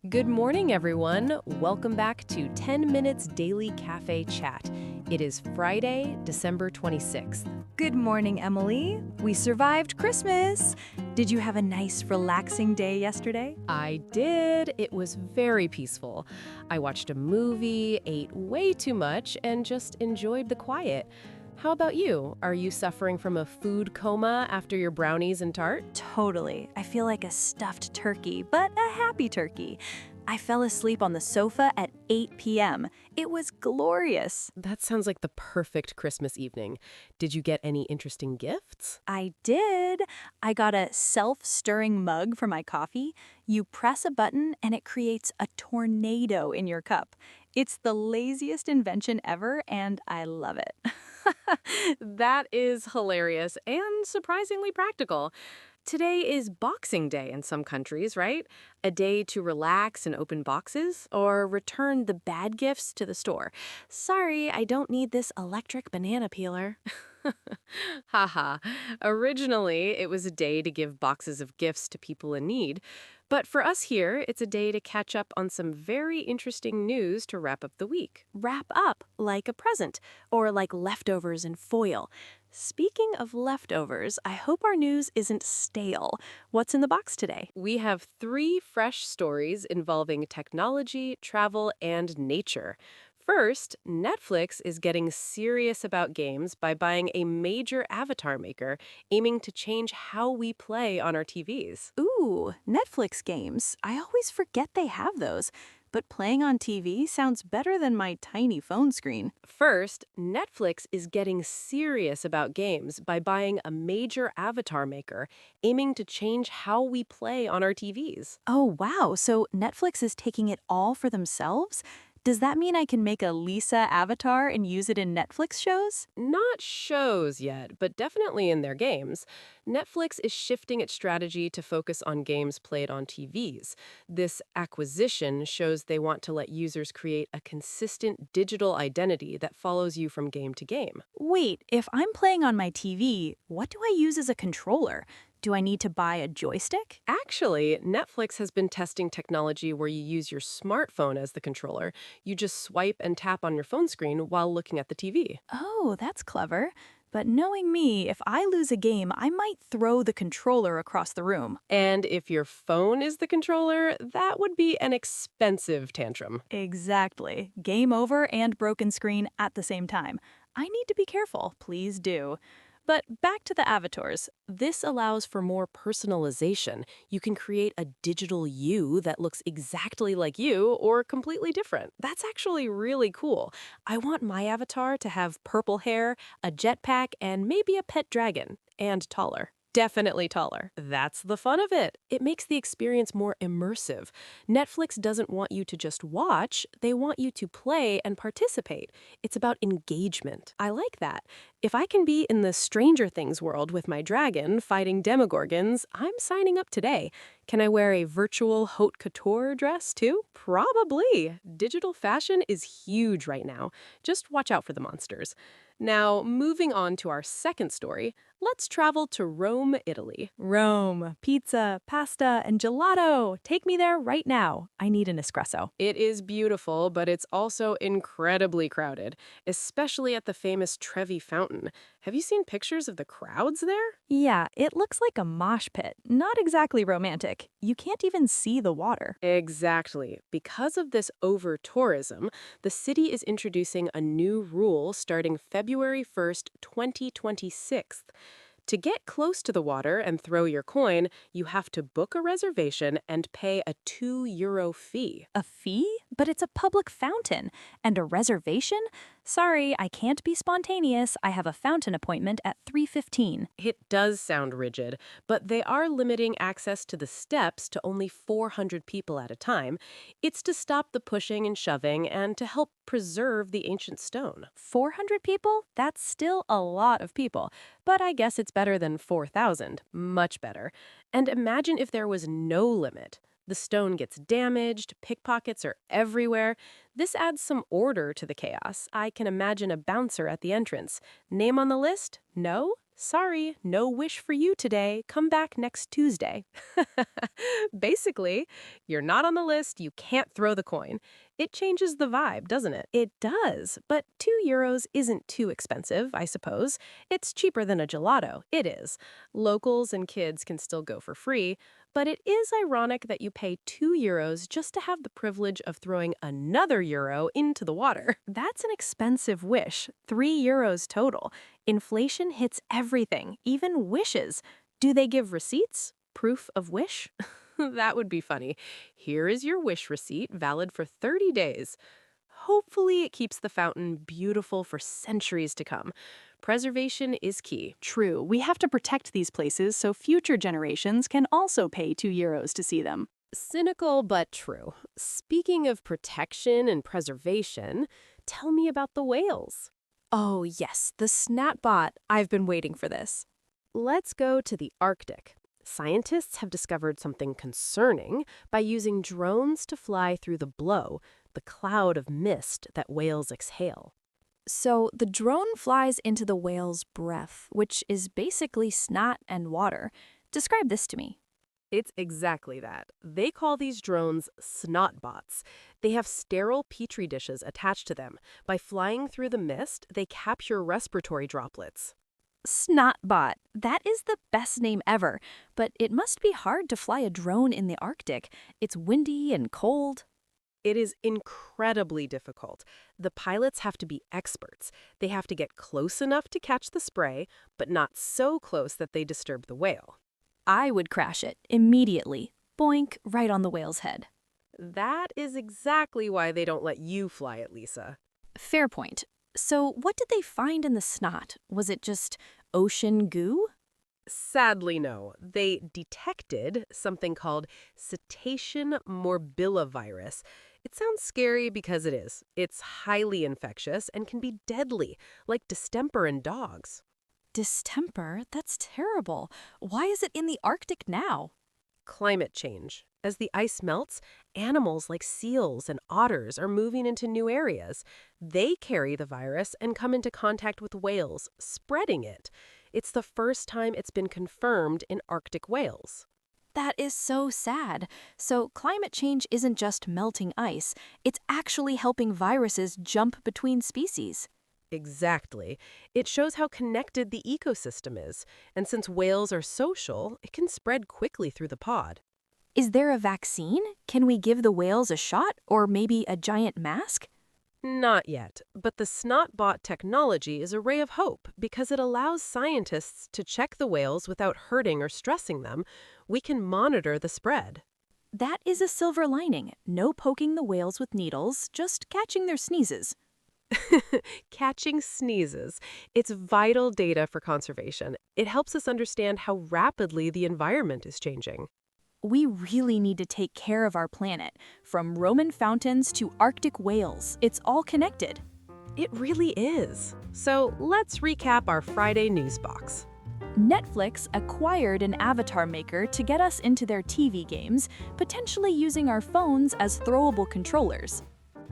Good morning, everyone. Welcome back to 10 Minutes Daily Cafe Chat. It is Friday, December 26th. Good morning, Emily. We survived Christmas. Did you have a nice, relaxing day yesterday? I did. It was very peaceful. I watched a movie, ate way too much, and just enjoyed the quiet. How about you? Are you suffering from a food coma after your brownies and tart? Totally. I feel like a stuffed turkey, but a happy turkey. I fell asleep on the sofa at 8 p.m. It was glorious. That sounds like the perfect Christmas evening. Did you get any interesting gifts? I did. I got a self-stirring mug for my coffee. You press a button and it creates a tornado in your cup. It's the laziest invention ever, and I love it. That is hilarious and surprisingly practical. Today is Boxing Day in some countries, right? A day to relax and open boxes or return the bad gifts to the store. Sorry, I don't need this electric banana peeler. Haha. Originally, it was a day to give boxes of gifts to people in need. But for us here, it's a day to catch up on some very interesting news to wrap up the week. Wrap up like a present or like leftovers in foil. Speaking of leftovers, I hope our news isn't stale. What's in the box today? We have 3 fresh stories involving technology, travel, and nature. First, Netflix is getting serious about games by buying a major avatar maker, aiming to change how we play on our TVs. Ooh, Netflix games. I always forget they have those. But playing on TV sounds better than my tiny phone screen. First, Netflix is getting serious about games by buying a major avatar maker, aiming to change how we play on our TVs. Oh, wow. So Netflix is taking it all for themselves? Does that mean I can make a Lisa avatar and use it in Netflix shows? Not shows yet, but definitely in their games. Netflix is shifting its strategy to focus on games played on TVs. This acquisition shows they want to let users create a consistent digital identity that follows you from game to game. Wait, if I'm playing on my TV, what do I use as a controller? Do I need to buy a joystick? Actually, Netflix has been testing technology where you use your smartphone as the controller. You just swipe and tap on your phone screen while looking at the TV. Oh, that's clever. But knowing me, if I lose a game, I might throw the controller across the room. And if your phone is the controller, that would be an expensive tantrum. Exactly. Game over and broken screen at the same time. I need to be careful, please do. But back to the avatars. This allows for more personalization. You can create a digital you that looks exactly like you or completely different. That's actually really cool. I want my avatar to have purple hair, a jetpack, and maybe a pet dragon. And taller. Definitely taller. That's the fun of it. It makes the experience more immersive. Netflix doesn't want you to just watch, they want you to play and participate. It's about engagement. I like that. If I can be in the Stranger Things world with my dragon fighting demogorgons, I'm signing up today. Can I wear a virtual haute couture dress too? Probably. Digital fashion is huge right now. Just watch out for the monsters. Now, moving on to our second story, let's travel to Rome, Italy. Rome, pizza, pasta, and gelato. Take me there right now. I need an espresso. It is beautiful, but it's also incredibly crowded, especially at the famous Trevi Fountain. Have you seen pictures of the crowds there? Yeah, it looks like a mosh pit. Not exactly romantic. You can't even see the water. Exactly. Because of this over-tourism, the city is introducing a new rule starting February 1st, 2026. To get close to the water and throw your coin, you have to book a reservation and pay a €2 fee. A fee? But it's a public fountain. And a reservation? Sorry, I can't be spontaneous. I have a fountain appointment at 3:15. It does sound rigid, but they are limiting access to the steps to only 400 people at a time. It's to stop the pushing and shoving and to help preserve the ancient stone. 400 people? That's still a lot of people. But I guess it's better than 4,000. Much better. And imagine if there was no limit. The stone gets damaged, pickpockets are everywhere. This adds some order to the chaos. I can imagine a bouncer at the entrance. Name on the list? No? Sorry, no wish for you today. Come back next Tuesday. Basically, you're not on the list, you can't throw the coin. It changes the vibe, doesn't it? It does, but €2 isn't too expensive, I suppose. It's cheaper than a gelato. It is. Locals and kids can still go for free, but it is ironic that you pay €2 just to have the privilege of throwing another euro into the water. That's an expensive wish, €3 total. Inflation hits everything, even wishes. Do they give receipts? Proof of wish? That would be funny. Here is your wish receipt, valid for 30 days. Hopefully it keeps the fountain beautiful for centuries to come. Preservation is key. True, we have to protect these places so future generations can also pay €2 to see them. Cynical but true. Speaking of protection and preservation, tell me about the whales. Oh yes, the SnotBot. I've been waiting for this. Let's go to the Arctic. Scientists have discovered something concerning by using drones to fly through the blow, the cloud of mist that whales exhale. So the drone flies into the whale's breath, which is basically snot and water. Describe this to me. It's exactly that. They call these drones SnotBots. They have sterile petri dishes attached to them. By flying through the mist, they capture respiratory droplets. SnotBot. That is the best name ever. But it must be hard to fly a drone in the Arctic. It's windy and cold. It is incredibly difficult. The pilots have to be experts. They have to get close enough to catch the spray, but not so close that they disturb the whale. I would crash it immediately. Boink, right on the whale's head. That is exactly why they don't let you fly it, Lisa. Fair point. So what did they find in the snot? Was it just ocean goo? Sadly, no. They detected something called cetacean morbillivirus. It sounds scary because it is. It's highly infectious and can be deadly, like distemper in dogs. Distemper? That's terrible. Why is it in the Arctic now? Climate change. As the ice melts, animals like seals and otters are moving into new areas. They carry the virus and come into contact with whales, spreading it. It's the first time it's been confirmed in Arctic whales. That is so sad. So climate change isn't just melting ice, it's actually helping viruses jump between species. Exactly. It shows how connected the ecosystem is. And since whales are social, it can spread quickly through the pod. Is there a vaccine? Can we give the whales a shot or maybe a giant mask? Not yet, but the SnotBot technology is a ray of hope because it allows scientists to check the whales without hurting or stressing them. We can monitor the spread. That is a silver lining. No poking the whales with needles, just catching their sneezes. Catching sneezes. It's vital data for conservation. It helps us understand how rapidly the environment is changing. We really need to take care of our planet. From Roman fountains to Arctic whales, it's all connected. It really is. So let's recap our Friday news box. Netflix acquired an avatar maker to get us into their TV games, potentially using our phones as throwable controllers.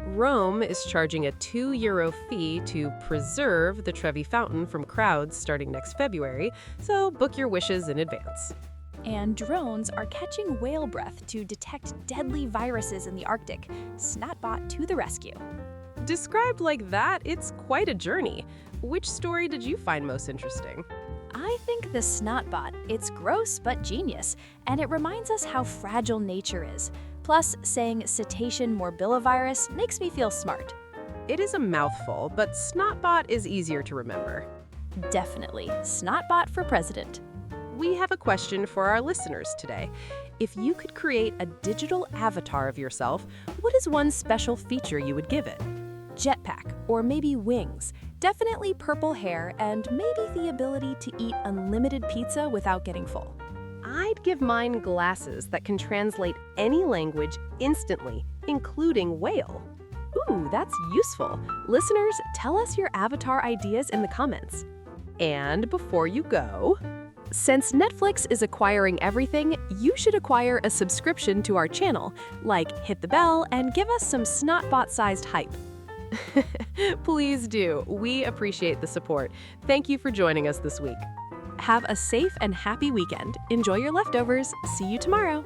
Rome is charging a €2 fee to preserve the Trevi Fountain from crowds starting next February, so book your wishes in advance. And drones are catching whale breath to detect deadly viruses in the Arctic. SnotBot to the rescue. Described like that, it's quite a journey. Which story did you find most interesting? I think the SnotBot. It's gross but genius, and it reminds us how fragile nature is. Plus, saying cetacean morbillivirus makes me feel smart. It is a mouthful, but SnotBot is easier to remember. Definitely. SnotBot for president. We have a question for our listeners today. If you could create a digital avatar of yourself, what is one special feature you would give it? Jetpack, or maybe wings. Definitely purple hair, and maybe the ability to eat unlimited pizza without getting full. I'd give mine glasses that can translate any language instantly, including whale. Ooh, that's useful. Listeners, tell us your avatar ideas in the comments. And before you go, since Netflix is acquiring everything, you should acquire a subscription to our channel. Like, hit the bell and give us some SnotBot-sized hype. Please do. We appreciate the support. Thank you for joining us this week. Have a safe and happy weekend. Enjoy your leftovers. See you tomorrow.